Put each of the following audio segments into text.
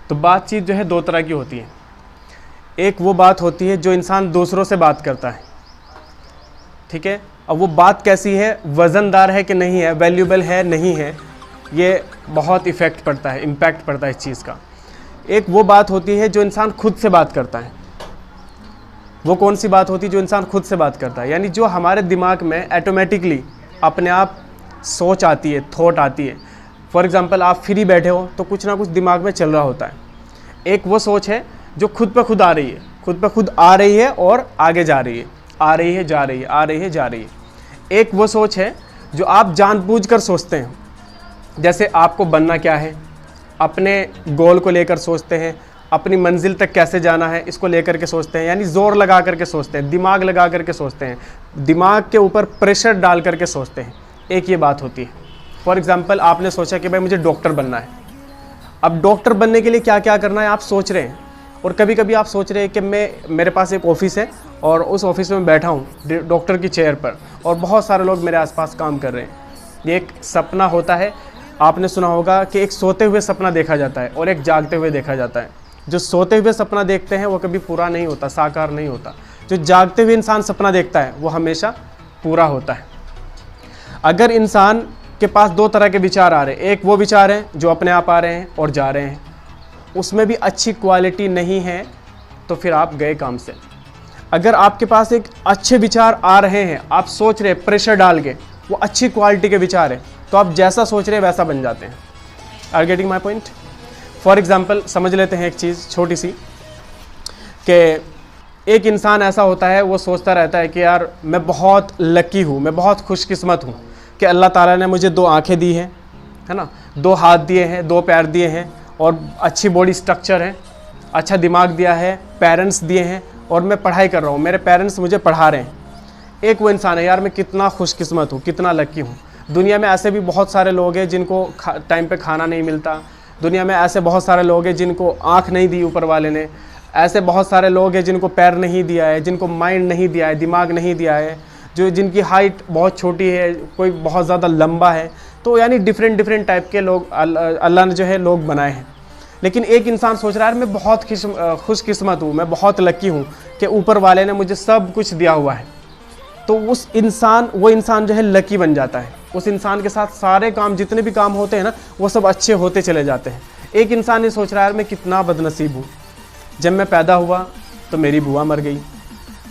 तो बातचीत जो है दो तरह की होती है। एक वो बात होती है जो इंसान दूसरों से बात करता है, ठीक है। अब वो बात कैसी है, वज़नदार है कि नहीं है, वैल्यूबल है नहीं है, ये बहुत इफ़ेक्ट पड़ता है, इम्पैक्ट पड़ता है इस चीज़ का। एक वो बात होती है जो इंसान खुद से बात करता है। वो कौन सी बात होती है? जो इंसान खुद से बात करता है, यानी जो हमारे दिमाग में ऑटोमेटिकली अपने आप सोच आती है, थॉट आती है। फॉर एग्ज़ाम्पल आप फ्री बैठे हो तो कुछ ना कुछ दिमाग में चल रहा होता है। एक वो सोच है जो खुद पे खुद आ रही है, खुद पे खुद आ रही है और आगे जा रही है, आ रही है जा रही है, आ रही है जा रही है। एक वो सोच है जो आप जानबूझकर सोचते हैं, जैसे आपको बनना क्या है, अपने गोल को लेकर सोचते हैं, अपनी मंजिल तक कैसे जाना है इसको लेकर के सोचते हैं, यानी ज़ोर लगा करके सोचते हैं, दिमाग लगा करके सोचते हैं, दिमाग के ऊपर प्रेशर डाल करके सोचते हैं। एक ये बात होती है। फॉर एग्ज़ाम्पल आपने सोचा कि भाई मुझे डॉक्टर बनना है। अब डॉक्टर बनने के लिए क्या क्या करना है आप सोच रहे हैं, और कभी कभी आप सोच रहे हैं कि मेरे पास एक ऑफिस है और उस ऑफिस में बैठा हूँ डॉक्टर की चेयर पर और बहुत सारे लोग मेरे आसपास काम कर रहे हैं। ये एक सपना होता है। आपने सुना होगा कि एक सोते हुए सपना देखा जाता है और एक जागते हुए देखा जाता है। जो सोते हुए सपना देखते हैं वो कभी पूरा नहीं होता, साकार नहीं होता। जो जागते हुए इंसान सपना देखता है वो हमेशा पूरा होता है। अगर इंसान के पास दो तरह के विचार आ रहे हैं, एक वो विचार हैं जो अपने आप आ रहे हैं और जा रहे हैं, उसमें भी अच्छी क्वालिटी नहीं है तो फिर आप गए काम से। अगर आपके पास एक अच्छे विचार आ रहे हैं, आप सोच रहे प्रेशर डाल के, वो अच्छी क्वालिटी के विचार है, तो आप जैसा सोच रहे वैसा बन जाते हैं। Are getting my point? For example समझ लेते हैं एक चीज़ छोटी सी, कि एक इंसान ऐसा होता है वो सोचता रहता है कि यार मैं बहुत लकी हूँ, मैं बहुत खुशकिस्मत हूँ कि अल्लाह ताला ने मुझे दो आँखें दी हैं, है ना, दो हाथ दिए हैं, दो पैर दिए हैं और अच्छी बॉडी स्ट्रक्चर है, अच्छा दिमाग दिया है, पेरेंट्स दिए हैं और मैं पढ़ाई कर रहा हूँ, मेरे पेरेंट्स मुझे पढ़ा रहे हैं। एक वो इंसान है यार मैं कितना खुशकिस्मत हूँ, कितना लकी हूँ। दुनिया में ऐसे भी बहुत सारे लोग हैं जिनको टाइम पे खाना नहीं मिलता। दुनिया में ऐसे बहुत सारे लोग हैं जिनको आँख नहीं दी ऊपर वाले ने। ऐसे बहुत सारे लोग हैं जिनको पैर नहीं दिया है, जिनको माइंड नहीं दिया है, दिमाग नहीं दिया है, जिनकी हाइट बहुत छोटी है, कोई बहुत ज़्यादा लंबा है। तो यानी डिफरेंट टाइप के लोग अल्लाह ने जो है लोग बनाए हैं। लेकिन एक इंसान सोच रहा है मैं बहुत खुशकिस्मत हूँ, मैं बहुत लकी हूँ कि ऊपर वाले ने मुझे सब कुछ दिया हुआ है। तो वो इंसान जो है लकी बन जाता है। उस इंसान के साथ सारे काम, जितने भी काम होते हैं ना, वो सब अच्छे होते चले जाते हैं। एक इंसान ये सोच रहा है मैं कितना बदनसीब हूँ, जब मैं पैदा हुआ तो मेरी बुआ मर गई,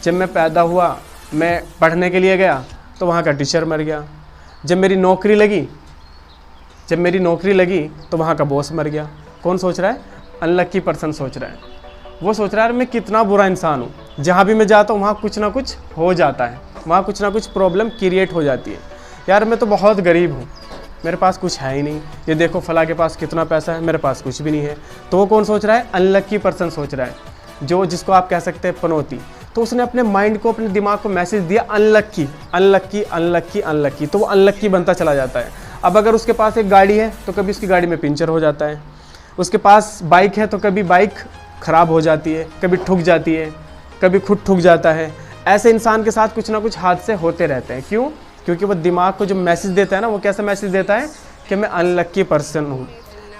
जब मैं पैदा हुआ मैं पढ़ने के लिए गया तो वहाँ का टीचर मर गया, जब मेरी नौकरी लगी तो वहाँ का बॉस मर गया। कौन सोच रहा है? अनलक्की पर्सन सोच रहा है। वो सोच रहा है मैं कितना बुरा इंसान हूँ, जहाँ भी मैं जाता हूँ वहाँ कुछ ना कुछ हो जाता है, वहाँ कुछ ना कुछ प्रॉब्लम क्रिएट हो जाती है। यार मैं तो बहुत गरीब हूँ, मेरे पास कुछ है ही नहीं, ये देखो फला के पास कितना पैसा है, मेरे पास कुछ भी नहीं है। तो वो कौन सोच रहा है? अनलक्की पर्सन सोच रहा है, जिसको आप कह सकते हैं पनौती। तो उसने अपने माइंड को, अपने दिमाग को मैसेज दिया अनलक्की अनलक्की अनलक्की अनलक्की, तो वो अनलक्की बनता चला जाता है। अब अगर उसके पास एक गाड़ी है तो कभी उसकी गाड़ी में पंचर हो जाता है, उसके पास बाइक है तो कभी बाइक ख़राब हो जाती है, कभी ठुक जाती है, कभी खुद ठुक जाता है। ऐसे इंसान के साथ कुछ ना कुछ हादसे होते रहते हैं। क्यों? क्योंकि वो दिमाग को जो मैसेज देता है ना, वो कैसा मैसेज देता है कि मैं अनलक्की पर्सन हूँ।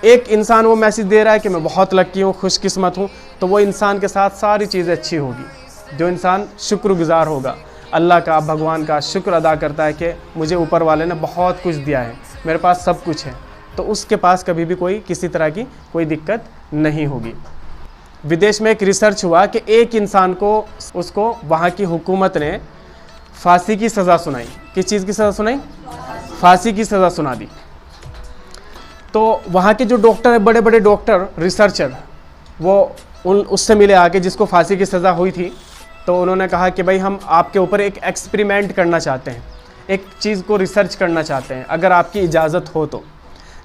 एक इंसान वो मैसेज दे रहा है कि मैं बहुत लकी हूँ, खुशकिस्मत हूँ, तो वो इंसान के साथ सारी चीज़ें अच्छी होगी। जो इंसान शुक्रगुजार होगा, अल्लाह का, भगवान का शुक्र अदा करता है कि मुझे ऊपर वाले ने बहुत कुछ दिया है, मेरे पास सब कुछ है, तो उसके पास कभी भी किसी तरह की कोई दिक्कत नहीं होगी। विदेश में एक रिसर्च हुआ कि एक इंसान को, उसको वहाँ की हुकूमत ने फांसी की सज़ा सुनाई। किस चीज़ की सज़ा सुनाई? फांसी की सज़ा सुना दी। तो वहाँ के जो डॉक्टर है, बड़े बड़े डॉक्टर, रिसर्चर, वो उससे मिले आके जिसको फांसी की सज़ा हुई थी। तो उन्होंने कहा कि भाई हम आपके ऊपर एक एक्सपेरिमेंट करना चाहते हैं, एक चीज़ को रिसर्च करना चाहते हैं, अगर आपकी इजाज़त हो तो।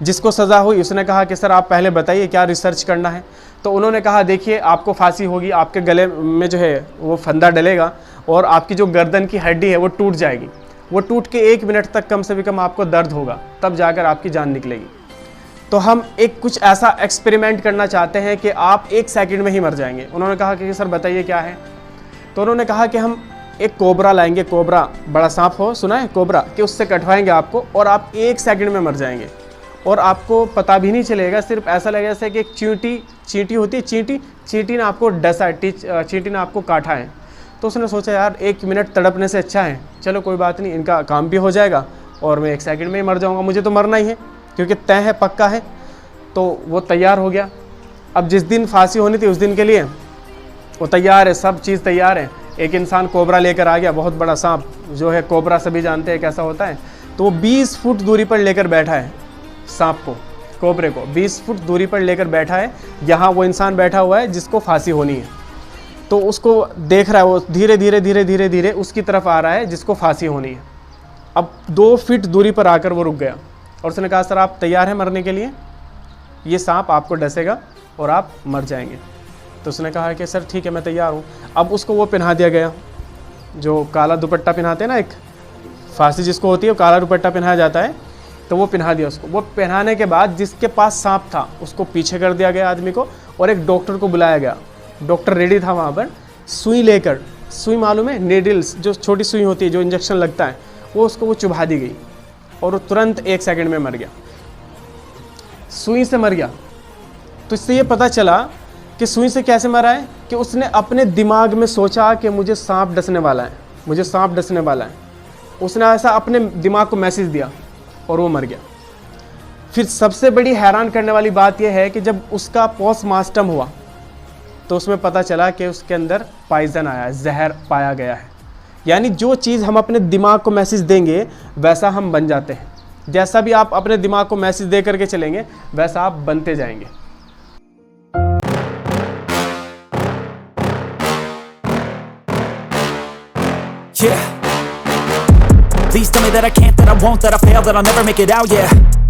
जिसको सज़ा हुई उसने कहा कि सर आप पहले बताइए क्या रिसर्च करना है। तो उन्होंने कहा देखिए आपको फांसी होगी, आपके गले में जो है वो फंदा डलेगा और आपकी जो गर्दन की हड्डी है वो टूट जाएगी। वो टूट के 1 मिनट तक कम से कम आपको दर्द होगा, तब जाकर आपकी जान निकलेगी। तो हम एक कुछ ऐसा एक्सपेरिमेंट करना चाहते हैं कि आप 1 सेकंड में ही मर जाएंगे। उन्होंने कहा कि सर बताइए क्या है। तो उन्होंने कहा कि हम एक कोबरा लाएंगे, कोबरा बड़ा सांप हो, सुना है कोबरा, कि उससे कटवाएंगे आपको और आप 1 सेकंड में मर जाएंगे और आपको पता भी नहीं चलेगा। सिर्फ ऐसा लगेगा जैसे कि एक चींटी चींटी होती है, चींटी, चींटी ने आपको डसा है, चींटी ने आपको काटा है। तो उसने सोचा यार 1 मिनट तड़पने से अच्छा है, चलो कोई बात नहीं, इनका काम भी हो जाएगा और मैं 1 सेकंड में ही मर जाऊंगा, मुझे तो मरना ही है क्योंकि तय है, पक्का है। तो वो तैयार हो गया। अब जिस दिन फांसी होनी थी उस दिन के लिए वो तैयार है, सब चीज़ तैयार है। एक इंसान कोबरा लेकर आ गया, बहुत बड़ा सांप जो है, कोबरा सभी जानते हैं कैसा होता है। तो वो 20 फुट दूरी पर लेकर बैठा है सांप को, कोबरे को 20 फुट दूरी पर लेकर बैठा है। यहाँ वो इंसान बैठा हुआ है जिसको फांसी होनी है, तो उसको देख रहा है, वो धीरे धीरे धीरे धीरे धीरे उसकी तरफ आ रहा है जिसको फांसी होनी है। अब 2 फीट दूरी पर आकर वो रुक गया और उसने कहा सर आप तैयार हैं मरने के लिए, ये सांप आपको डसेगा और आप मर जाएंगे। तो उसने कहा कि सर ठीक है मैं तैयार हूँ। अब उसको वो पहना दिया गया, जो काला दुपट्टा पहनाते हैं ना, एक फांसी जिसको होती है वो काला दुपट्टा पहनाया जाता है, तो वो पहना दिया उसको। वो पहनाने के बाद जिसके पास सांप था उसको पीछे कर दिया गया आदमी को, और एक डॉक्टर को बुलाया गया। डॉक्टर रेडी था वहाँ पर, सुई लेकर, सुई मालूम है, नीडल्स जो छोटी सुई होती है जो इंजेक्शन लगता है, वो उसको वो चुभा दी गई और वो तुरंत 1 सेकंड में मर गया, सुई से मर गया। तो इससे ये पता चला कि सुई से कैसे मरा है कि उसने अपने दिमाग में सोचा कि मुझे सांप डसने वाला है, मुझे सांप डसने वाला है। उसने ऐसा अपने दिमाग को मैसेज दिया और वो मर गया। फिर सबसे बड़ी हैरान करने वाली बात यह है कि जब उसका पोस्टमार्टम हुआ तो उसमें पता चला कि उसके अंदर पॉइजन आया है, जहर पाया गया है। यानी जो चीज़ हम अपने दिमाग को मैसेज देंगे वैसा हम बन जाते हैं। जैसा भी आप अपने दिमाग को मैसेज दे करके चलेंगे वैसा आप बनते जाएंगे। Yeah. Please tell me that I can't, that I won't, that I fail, that I'll never make it out, yeah.